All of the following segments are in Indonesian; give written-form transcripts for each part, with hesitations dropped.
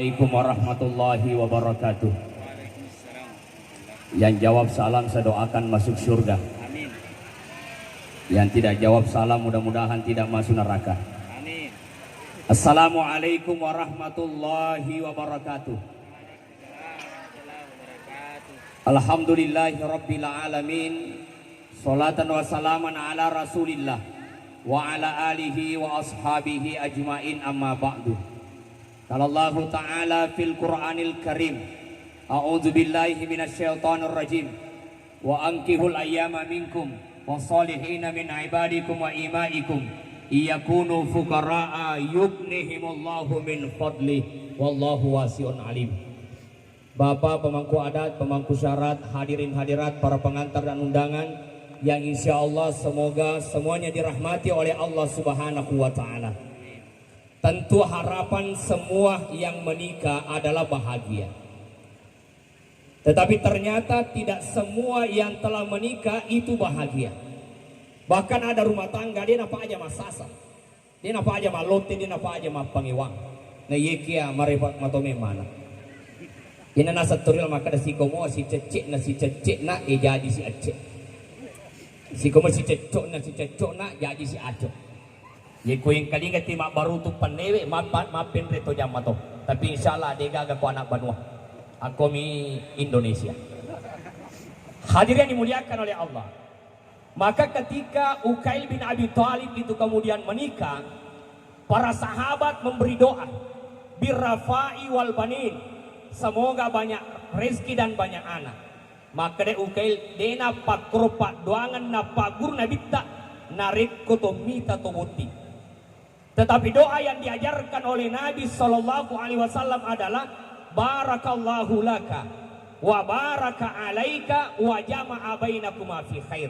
Assalamualaikum warahmatullahi wabarakatuh. Yang jawab salam saya doakan masuk surga. Amin. Yang tidak jawab salam mudah-mudahan tidak masuk neraka. Amin. Assalamualaikum warahmatullahi wabarakatuh. Alhamdulillahi rabbil alamin. Salatan wa salaman ala rasulillah wa ala alihi wa ashabihi ajmain, amma ba'du. Qala Allah Ta'ala fil Qur'anil Karim, a'udzu billahi minasyaitonir rajim, wa ankihul ayyama minkum wassalihina min ibadikum wa imaikum iyakunu fuqara'a yughnihimullahu min fadli wallahu wasi'un alim. Bapak pemangku adat, pemangku syarat, hadirin hadirat, para pengantar dan undangan yang insya Allah semoga semuanya dirahmati oleh Allah Subhanahu wa Ta'ala. Tentu harapan semua yang menikah adalah bahagia. Tetapi ternyata tidak semua yang telah menikah itu bahagia. Bahkan ada rumah tangga dia napa aja masasa, dia napa aja malote, dia napa aja mapangiwang. Nah yekia marifat matome mana? Ina nasa turil maka si komo si cecek na jadi si acek. Si komo si cecok na jadi si acok. Ye ko yang kali ngati mak baru tu panewe mapin reto jamato. Tapi insyaallah dia gaga ko anak Banua. Aku mi Indonesia. Hadirin dimuliakan oleh Allah. Maka ketika Uqail bin Abi Thalib itu kemudian menikah, para sahabat memberi doa birrafai wal banin, semoga banyak rezeki dan banyak anak. Maka de Uqail dena pakropa doangan na pagur na bitta narik koto mita tobuti. Tetapi doa yang diajarkan oleh Nabi Sallallahu Alaihi Wasallam adalah barakallahu laka wa baraka alaika wa jama'a bainakuma fi khair.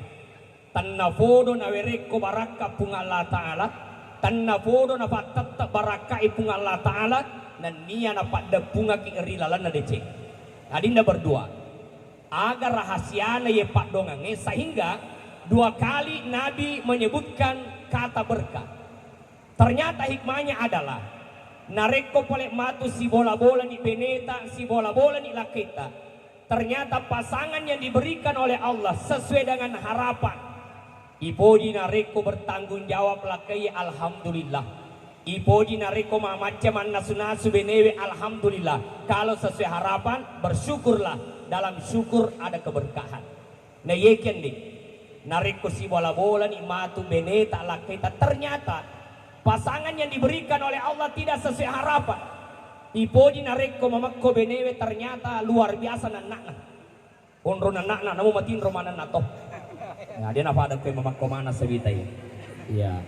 Tannafodo na wereko baraka pung Allah Ta'ala, tannafodo na patatta baraka ipung Allah Ta'ala, dan niya na pada punga ki erilalan na decek. Adinda berdua agar rahasia na ye pak dongange, sehingga dua kali Nabi menyebutkan kata berkah. Ternyata hikmahnya adalah nareko polek matu si bola-bola ni beneta, si bola-bola ni lakita. Ternyata pasangan yang diberikan oleh Allah sesuai dengan harapan. Ipoji nareko bertanggung jawab lakai, alhamdulillah. Ipoji nareko macam nasu-nasu benewe, alhamdulillah. Kalau sesuai harapan bersyukurlah. Dalam syukur ada keberkahan. Nah yeken nih nareko si bola-bola ni matu beneta lakita. Ternyata pasangan yang diberikan oleh Allah tidak sesuai harapan. Ipoji nareko mamakko benewe ternyata luar biasa nanakna. Onro nanakna namu matin romanan nato. Nah dia napa ada ke mamakko mana sebita ini. Ya.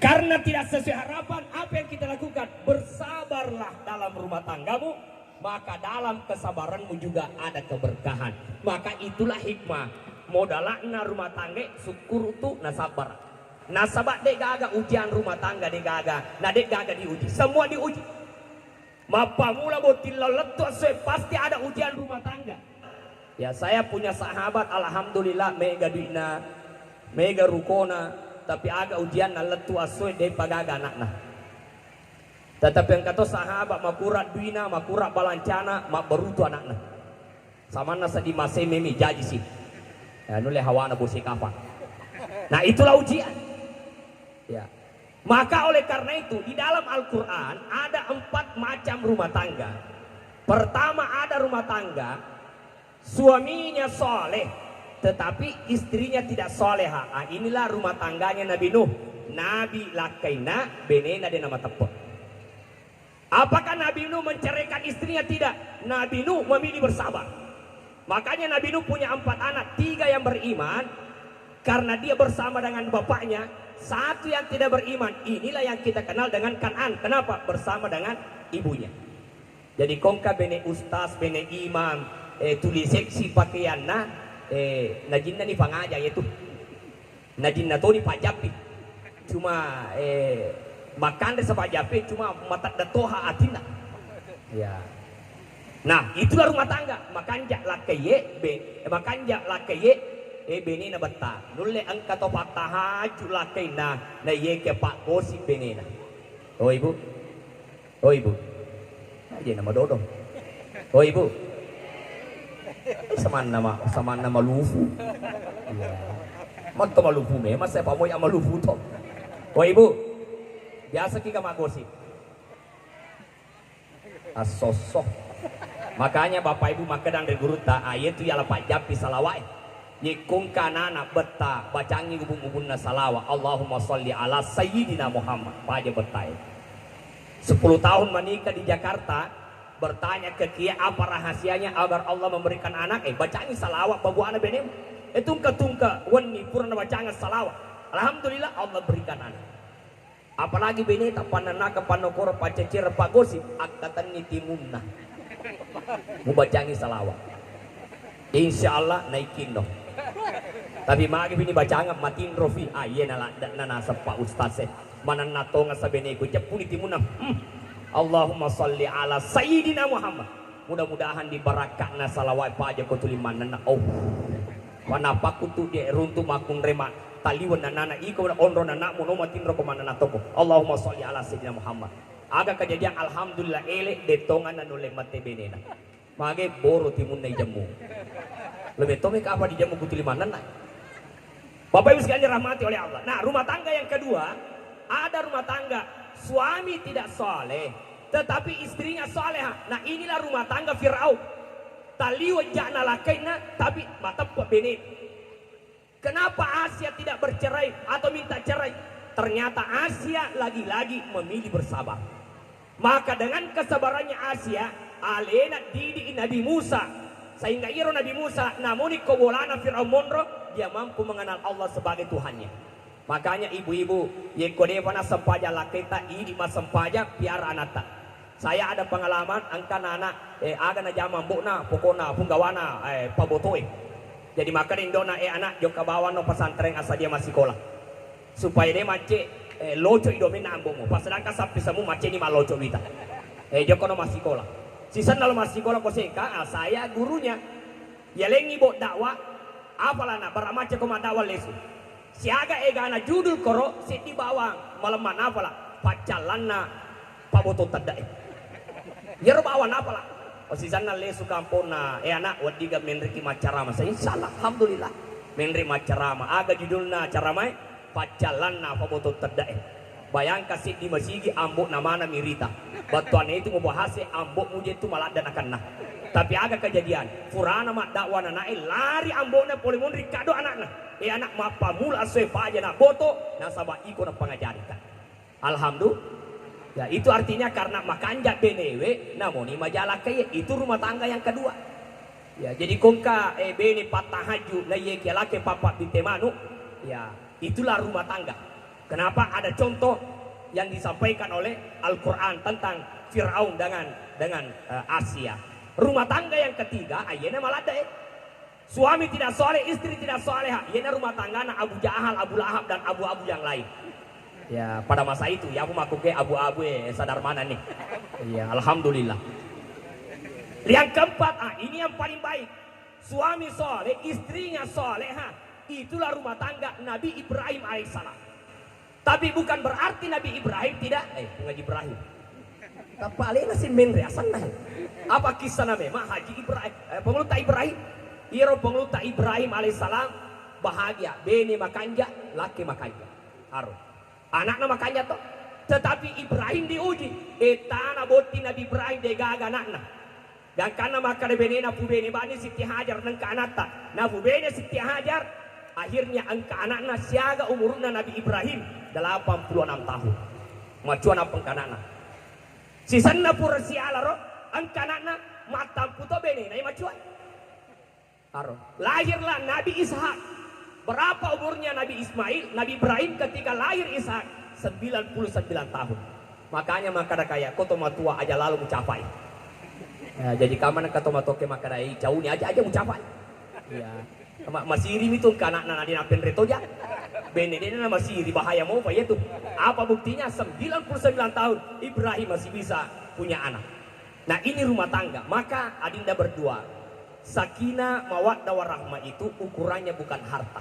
Karena tidak sesuai harapan, apa yang kita lakukan? Bersabarlah dalam rumah tanggamu, maka dalam kesabaranmu juga ada keberkahan. Maka itulah hikmah. Modalakna rumah tangga syukur tu nasabar. Nasabak dek gaga ujian rumah tangga dek gaga, nah dek gaga diuji, semua diuji. Mapa mula botil letu pasti ada ujian rumah tangga. Ya saya punya sahabat, alhamdulillah mega duitna, mega rukona, tapi agak ujian na letu asoi dek pagaga anak nah. Tetapi yang kata sahabat makurat duina, makurat balancana, mak berutu anak nah. Sama nasa di masih memi jadi sih. Ya nule hawana bosi kapan. Nah itulah ujian. Ya. Maka oleh karena itu di dalam Al-Quran ada 4 macam rumah tangga. Pertama ada rumah tangga suaminya soleh tetapi istrinya tidak soleha. Ah, inilah rumah tangganya Nabi Nuh. Nabi lakaina benena dia nama tepuk. Apakah Nabi Nuh menceraikan istrinya? Tidak. Nabi Nuh memilih bersabar. Makanya Nabi Nuh punya 4 anak, 3 yang beriman karena dia bersama dengan bapaknya, 1 yang tidak beriman. Inilah yang kita kenal dengan Kan'an. Kenapa? Bersama dengan ibunya. Jadi kongka bene ustaz, bene imam, tulis seksi pakaian na, najinna ni pangaja itu. Najinna to ni pajapi. Cuma makan desa pajapi cuma mata datoha atina. Ya. Nah, itulah rumah tangga. Makanjak lakaye, makanjak lakaye, benina bata. Nulle angka to patahaju lakaina, na ye ke pak kosi benina. Oh ibu, oh ibu. aja nama dodong. Oh ibu, sama nama lufu. Ya. Mat malufu memang saya pamoy amalufu toh. Oh ibu, biasa kita magosi. Asosok. Makanya bapak ibu maka dan guru ta ayat itu ialah pak japi salawat. Yikung kanana beta bacangi gubung-gubungna salawat. Allahumma sholli ala sayyidina Muhammad. Paja betai. 10 tahun menikah di Jakarta, bertanya ke kia apa rahasianya agar Allah memberikan anak. Bacangi salawat babu anak benem. Tungka wani purna bacangi salawat. Alhamdulillah Allah berikan anak. Apalagi bini tak panana ke panokor pacecir pagosip akatan nitimunna. Mubacangi salawat. Insya Allah naikin dong. Tapi magi bini bacanga matin rofi aye nana sepa ustaz mana natonga sabene ku cepuli timunna. Allahumma sholli ala sayyidina Muhammad. Mudah-mudahan dibarakakna salawat paja ko tuliman nana. Oh. Mana pakutu de runtu makun rema taliwan nana iko onro nana mono matin ro komana natoko. Allahumma sholli ala sayyidina Muhammad. Aga kejadian alhamdulillah elek detongan anu lemate benena. Mage boro timun nai jamu. Lebih tome ke apa di jamu kutulimanan nah. Bapak Ibu sekalian dirahmati oleh Allah. Nah, rumah tangga yang kedua, ada rumah tangga suami tidak soleh, tetapi istrinya soleha. Nah, inilah rumah tangga Firaun. Taliwa jana lakaina, tapi mata benih. Kenapa Asia tidak bercerai atau minta cerai? Ternyata Asia lagi-lagi memilih bersabar. Maka dengan kesabarannya Asia, alena didik Nabi Musa. Sehingga iro Nabi Musa, namun kobolana Fir'aun monro, dia mampu mengenal Allah sebagai Tuhannya. Makanya ibu-ibu, yekodevana sempaja laketa, ini mas sempaja, piara anata. Saya ada pengalaman, angka anak, aga na jaman bukna, pokona, punggawana, pabotoy. Jadi maka indona anak, joka bawa no pesantren asal dia masih sekolah. Supaya dia mace, loco idomin ambomu. Pas sedangkan sapi semu mace ni maloco kita. Joko no masih sekolah. Sisan lalu masih sekolah koseka, saya gurunya. Ya lengi bot dakwah, apalah na baramace koma dakwah lesu. Siaga egana judul koro, si di bawang malaman apalah, pacalanna paboto tadai. Ya bawan apalah. O sisan na lesu kampona, anak wadiga menriki macarama. Saya salah, alhamdulillah. Menri macarama, aga judulna caramai, pacalanna paboto tadai. Bayangkan si di masigi ambok namana mirita. Batuannya itu membahasnya ambok muje itu malah dan akan nah. Tapi agak kejadian. Furana mak dakwana nae lari amboknya polimun rikado anaknya. Anak mapa mula sepa aja nak boto nasabah iko na pengajarikan. Alhamdulillah. Ya itu artinya karena makanja benewe namun ini majalah kaya itu rumah tangga yang kedua. Ya jadi kongka bene patahaju na ye laki papa bitemanu. Ya itulah rumah tangga. Kenapa ada contoh yang disampaikan oleh Al-Quran tentang Fir'aun dengan Asia. Rumah tangga yang ketiga, ayana malada suami tidak soleh, istri tidak soleh. Ayana rumah tangga Abu Jahal, Abu Lahab dan abu-abu yang lain. Ya pada masa itu ya aku makuke abu-abu sadar mana nih. Ya alhamdulillah. Yang keempat, ini yang paling baik. Suami soleh, istrinya soleha. Itulah rumah tangga Nabi Ibrahim alaihissalam. Tapi bukan berarti Nabi Ibrahim tidak ngaji Ibrahim. Kapalena si menre asan nah. Apa kisah nama Haji Ibrahim, pengeluta Ibrahim. Iro pengeluta Ibrahim alaihissalam bahagia, bene makanja, laki makanja. Haru. Anaknya makanja toh. Tetapi Ibrahim diuji. Etana boti Nabi Ibrahim degaga anaknya. Dan karena maka bene na pu bene bani Siti Hajar nang kanata. Na pu bene Siti Hajar. Akhirnya angka anaknya siaga umurnya Nabi Ibrahim 86 tahun. Macuan apa kanakna. Sisanna pura siala ro angka anaknya mata puto bene nai macuan. Aro. Lahirlah Nabi Ishak. Berapa umurnya Nabi Ismail? Nabi Ibrahim ketika lahir Ishak 99 tahun. Makanya makada kaya kotoma tua aja lalu mencapai. Ya, jadi kamana katoma toke makada jauh ni aja mencapai. Ya. Masih iri itu kanak nadi napen retoja bene dia masih iri bahaya mau apa itu apa buktinya 99 tahun Ibrahim masih bisa punya anak. Nah ini rumah tangga. Maka adinda berdua sakinah mawaddah warahmah itu ukurannya bukan harta.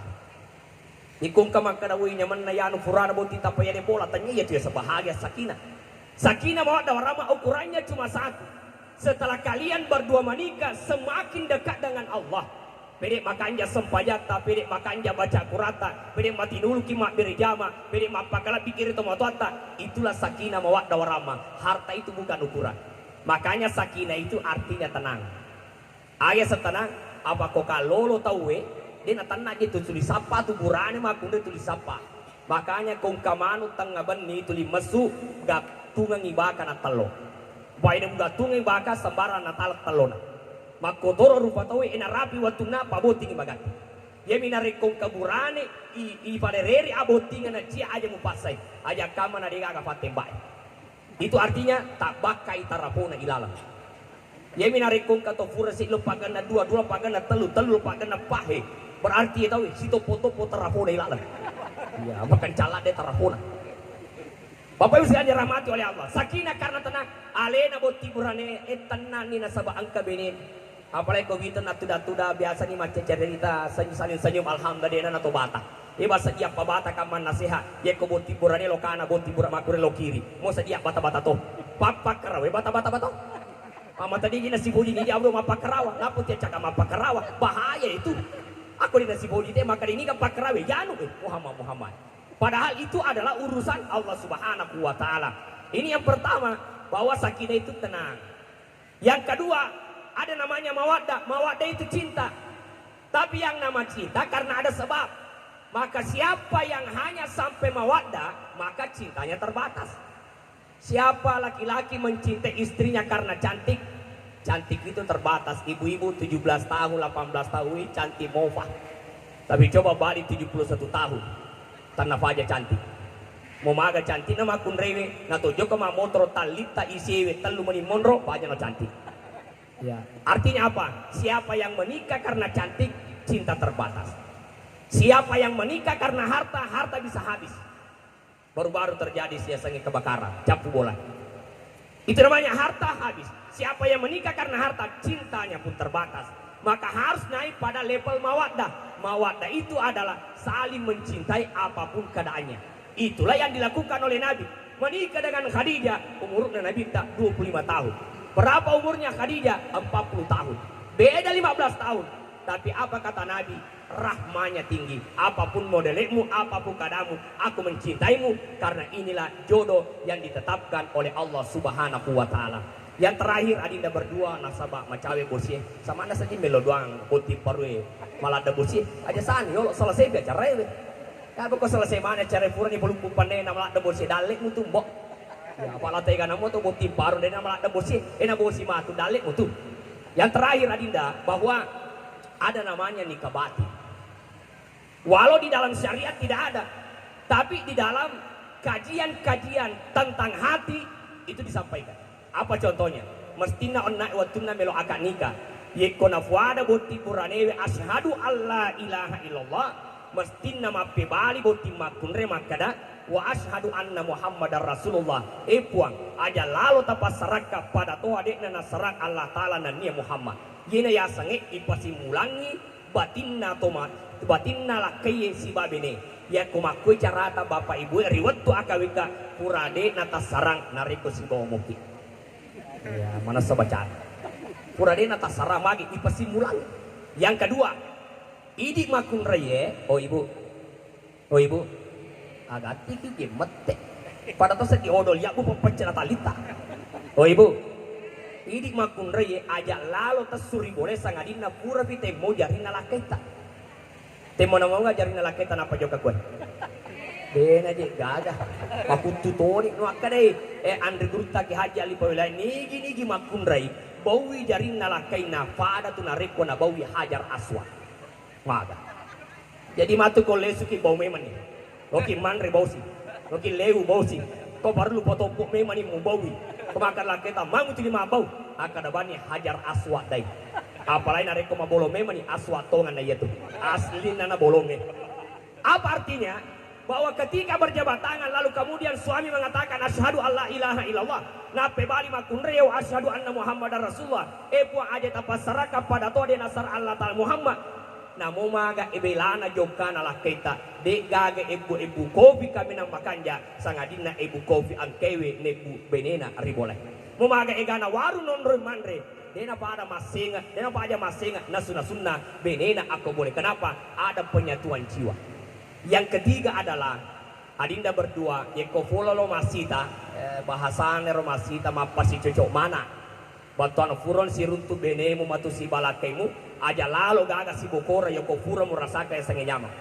Ikung kamakadawi nyaman na yanu furana bonti tapayane bola tanya itu ya sebahagia sakinah. Sakinah mawaddah warahmah ukurannya cuma satu, Setelah kalian berdua menikah, semakin dekat dengan Allah. Pedek makanja sempajata, pedek makanja baca kurata, pedek mati dulu kimak berjama, pedek mapakala pikir itu matuata. Itulah sakinah mawaddah warahmah. Harta itu bukan ukuran. Makanya sakinah itu artinya tenang. Ayah setenang, apa kok kalau lo tahu dia tenang itu tulis apa tuh burane makun dia tulis apa. Makanya kong kamanu tengah beni tulis mesu gak tungang ibaka na telo. Baik dia gak tungang ibaka sembarang na talak telona. Makotoro rupa tahu ena rapi waktu na paboting bagati. Dia minare kong kaburane i pada reri abotingan na cia aja mupasai. Aja kamana dia gak fatembay. Itu artinya tak bakai tarapona ilalang. Dia minare kong katofura si lo pagana dua pagana telu pagana pahe. Berarti tahu si topo tarapona ilalang. Ya makan calak deh tarapona. Bapak Ibu sekalian dirahmati oleh Allah. Sakinah karena tenang. Alena boti burane tenang ni nasabah angka benin. Apalagi kau gitu natuda biasa nih macam cerita senyum alhamdulillah atau bata. Iba setiap bata kaman nasihat. Ya kau boti burane lokana boti burak makure lo kiri. Mau setiap bata to. Papa kerawe bata. Mama tadi gini nasi bodi ni dia belum apa kerawa. Laput dia cakap apa kerawa. Bahaya itu. Aku di nasi bodi teh maka ini kan pak kerawe. Janu Muhammad. Padahal itu adalah urusan Allah Subhanahu wa taala. Ini yang pertama, bahwa sakinah itu tenang. Yang kedua, ada namanya mawaddah. Mawaddah itu cinta. Tapi yang nama cinta karena ada sebab. Maka siapa yang hanya sampai mawaddah, maka cintanya terbatas. Siapa laki-laki mencintai istrinya karena cantik, cantik itu terbatas. Ibu-ibu 17 tahun, 18 tahun cantik mofah. Tapi coba balik 71 tahun. Tanah aja cantik. Mau maga cantik nama kun rewe, na tojo kama motor talita isiwe telu meni monro, baja no cantik. Ya. Artinya apa? Siapa yang menikah karena cantik, cinta terbatas. Siapa yang menikah karena harta, harta bisa habis. Baru-baru terjadi siasanya kebakaran, capu bola. Itu namanya harta habis. Siapa yang menikah karena harta, cintanya pun terbatas. Maka harus naik pada level mawaddah. Mawaddah itu adalah saling mencintai apapun keadaannya. Itulah yang dilakukan oleh Nabi. Menikah dengan Khadijah, umurnya Nabi tak 25 tahun. Berapa umurnya Khadijah? 40 tahun. Beda 15 tahun. Tapi apa kata Nabi? Rahmanya tinggi. Apapun modelmu, apapun keadaanmu, aku mencintaimu karena inilah jodoh yang ditetapkan oleh Allah Subhanahu wa taala. Yang terakhir adinda berdua nasabah macawe bosie sama anda saja melo doang putih parwe malah ada bosie aja sana yo selesai biar cara we ya kok selesai mana cara pura ni belum pandai nama ada bosie dalek mutu mbok ya apalah tega nama tu putih paru dan nama ada bosie ena bosie matu dalek mutu. Yang terakhir adinda bahwa ada namanya nikah batin. Walau di dalam syariat tidak ada, tapi di dalam kajian-kajian tentang hati itu disampaikan. Apa contohnya? Mestina onna watuna melo akad nikah. Yekona fuada boti puranewe asyhadu alla ilaha illallah. Mestina mape bali boti makunre makada wa asyhadu anna muhammadar rasulullah. Puang aja lalu tapas saraka pada to adekna nasarak Allah taala dan nia Muhammad. Yena ya sange ipasi mulangi batinna tomat batinna lakai si babene. Ya kumakui carata bapak ibu riwet tu akawika purade natas sarang nariko si bawa moki. Ya, mana sebaca Puradena tak sarang lagi ipasimulang. Yang kedua, idik makun reye, oh ibu agak tiki mete pada tu seti odol ya bu pepecah talita. Oh ibu idik makun reye aja lalu tesuri boleh sangadina pura pite mau jarina laketa temo nama nggak jarina laketa apa juga kue ben aja gagah aku tutori no akade andre gruta ki haja li pola nigi makun rai bawi jarin nalakaina pada tu nareko na bawi hajar aswa maga jadi matu ko lesu ki bau memani oki manre bausi oki lewu bausi ko perlu potopok memani mu bawi kemakan laketa mamu tili mabau akada bani hajar aswa dai apalagi nareko mabolo memani aswa tongan na yetu asli nana bolonge. Apa artinya? Bahwa ketika berjabat tangan lalu kemudian suami mengatakan asyhadu alla ilaha illallah nape bali makunreo asyhadu anna muhammadar rasulullah puang aja tapasaraka pada to de nasar Allah taala Muhammad namo maga ebelana jokana lah kita de gaga ibu kopi kami nang makanja sangadina ibu kopi angkewe nebu benena riboleh Mumaga egana waru non mandre. Dena pada masinga, dena pada masinga nasunna benena aku boleh. Kenapa? Ada penyatuan jiwa. Yang ketiga adalah adinda berdua yeko fololo masita bahasane ro masita mapasi cocok mana. Batuan furon si runtu benemu matu si balakemu aja lalo gaga si bokora yoko fura murasaka esange nyama.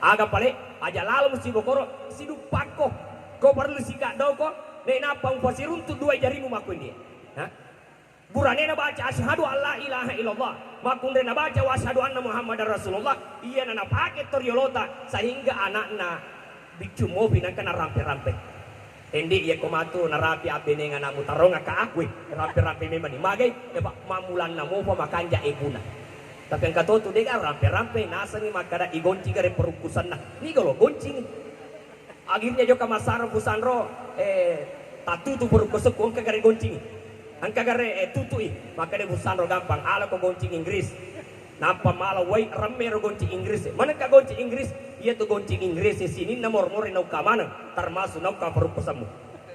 Aga pale aja lalo si bokoro si dupako. Ko perlu si gak doko nena pang pasi runtu dua jarimu maku ini. Hah? Buranena baca asyhadu alla ilaha illallah, makundena baca wa asyhadu anna muhammadar rasulullah. Iya nana pakai toriolota sehingga anakna bicu mobil nang kena rampe-rampe. Endi ya komatu narapi abene ngana mutaronga ka aku rampe-rampe memang magai ya pak mamulan namo pa makanja ibuna. Tapi yang katoto dega rampe-rampe nasani makada igonci gare perukusan nah. Ni kalau goncing akhirnya joka masara pusanro tatu tu perukusuk kong kagare goncing. Angka gare tutui maka de busandro gampang ala ko gonci Inggris nampa mala wai ramero gonci Inggris mana ka gonci Inggris iya tu gonci Inggris sini namor mori nau ka mana termasuk nau ka perupusamu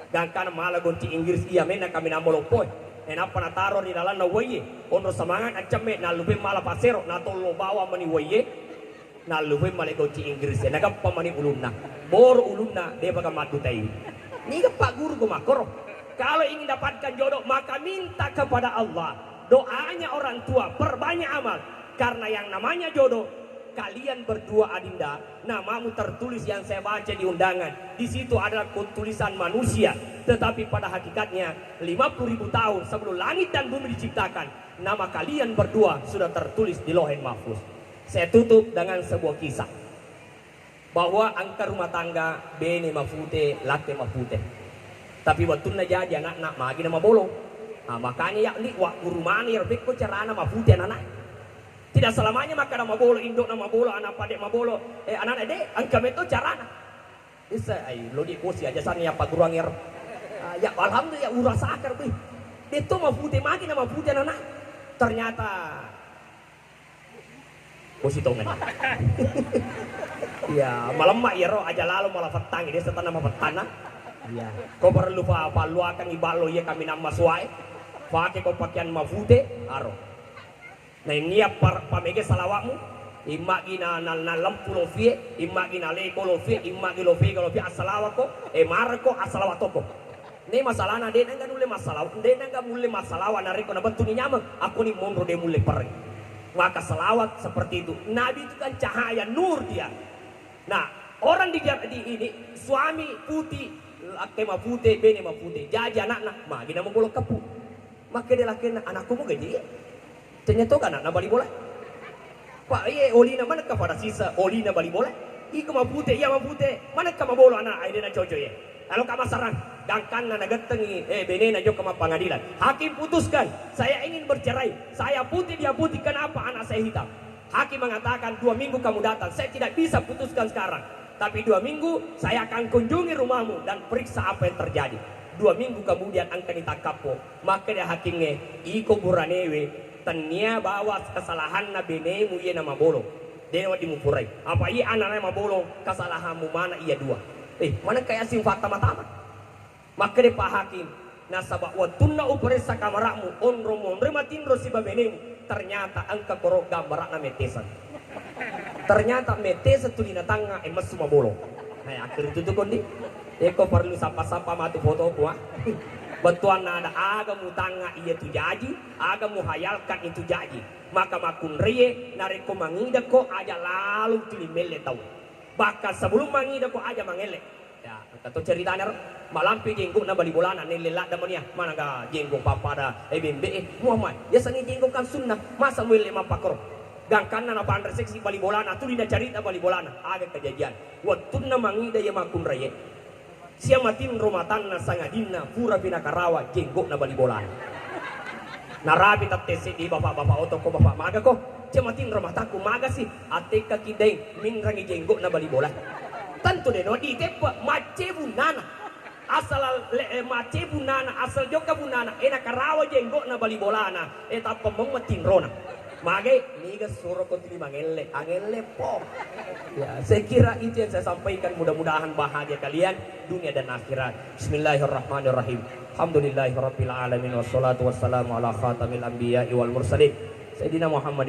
gangkana mala gonci Inggris iya mena kami namolo poy enapa na taro di dalam na wai ono semangat acame na lupe mala pasero na tolo bawa mani wai na lupe mala gonci Inggris na gampa mani ulunna bor ulunna de baga matu tai ni ka pak guru ko makoro. Kalau ingin dapatkan jodoh maka minta kepada Allah. Doanya orang tua, perbanyak amal. Karena yang namanya jodoh, kalian berdua adinda, namamu tertulis yang saya baca di undangan. Di situ adalah tulisan manusia. Tetapi pada hakikatnya 50.000 tahun sebelum langit dan bumi diciptakan, nama kalian berdua sudah tertulis di Lauhul Mahfuz. Saya tutup dengan sebuah kisah. Bahwa angka rumah tangga bene mafute, lake mafute. Tapi waktu na jadi anak-anak magi nama bolo. Nah, makanya ya ni wa urumani ya ko carana mafuti anak. Tidak selamanya maka nama bolo induk nama bolo anak padek nama bolo anak ade angka itu carana. Isa ai lo di kursi aja sana ya pagurang ya. Ya alhamdulillah urasa akar kuy. Itu mafuti magi nama mafuti anak. Ternyata kursi tongan. Ya malam mak ya ro aja lalu malah petang dia setan nama petana. Ya, kau perlu apa lu akan ibalo ya kami nama suai, pakai kau pakaian mafute, aro. Nah ini apa pamege salawatmu, imagina nal lampu lofie, imagina leko lofie, imagina lofie asalawako, marko asalawatoko. Ini masalahnya dia nggak mulai masalah, dia nggak mulai masalah, nareko na bantu ni nyamang, aku ni mondro dia mulai pergi. Maka salawat seperti itu, Nabi itu kan cahaya nur dia. Nah orang di ini suami putih. Ake mapute, bene mapute, jadi anak-anak, magi nama bola kapu. Maka dia laki anakku mau gaji. Ternyata kan anak bali bola. Pak, iya olina mana kepada sisa olina bali bola. Iko mapute, iya mapute, mana kama bola anak aida na coco ya. Lalu kama saran, gangkan na nagatengi, bene na jok kama pengadilan. Hakim putuskan, saya ingin bercerai. Saya putih, dia putih, kenapa anak saya hitam? Hakim mengatakan 2 minggu kamu datang, saya tidak bisa putuskan sekarang. Tapi 2 minggu saya akan kunjungi rumahmu dan periksa apa yang terjadi. 2 minggu kemudian angkani takapo. Maka dia hakimnya iko buranewe tania bawa kesalahan na benemu iya nama bolo. Dia wadi mupurai. Apa iya anak nama bolo kesalahanmu mana iya 2. Mana kayak sing fakta mata. Maka dia pak hakim nasabak watunna uperesa kamaramu onro monre matindro si babenemu. Ternyata angka korok gambarak na metesan. Ternyata mete setulina tanga emas semua bolo. Nah akhir itu tuh kondi. Eko perlu sapa-sapa mati foto gua. Betuan ada agamu tanga iya tu jaji, agamu hayalkan itu jaji. Maka makun rie nareko mangida ko aja lalu tuli mele tahu. Bahkan sebelum mangida ko aja mangele. Ya kata ceritanya malampi jenggung na bali bolana nelelak damonia mana ga jenggung papada ebembe Muhammad. Dia sangi jenggung kan sunnah masa mulai mapakor. Gangkan na pandar seksi bali bolana tu dina carita bali bolana aga kejadian waktu na mangida ya makun raye sia matin romatan na sangadina pura pinakarawa jenggok na bali bolana narabi tatese di bapak-bapak oto ko bapak maga ko sia matin romataku maga si ate ka kideng min rangi jenggok na bali bola tanto de no di tepa mace bunana asal mace bunana asal joka bunana ena karawa jenggok na bali bolana eta pemong matin rona Mage, niga suruh kontri mangelle, angelle po. Ya, saya kira itu yang saya sampaikan. Mudah-mudahan bahagia kalian dunia dan akhirat. Bismillahirrahmanirrahim. Alhamdulillahirabbil alamin wassalatu wassalamu ala khatamil anbiya'i wal mursalin. Sayyidina Muhammadin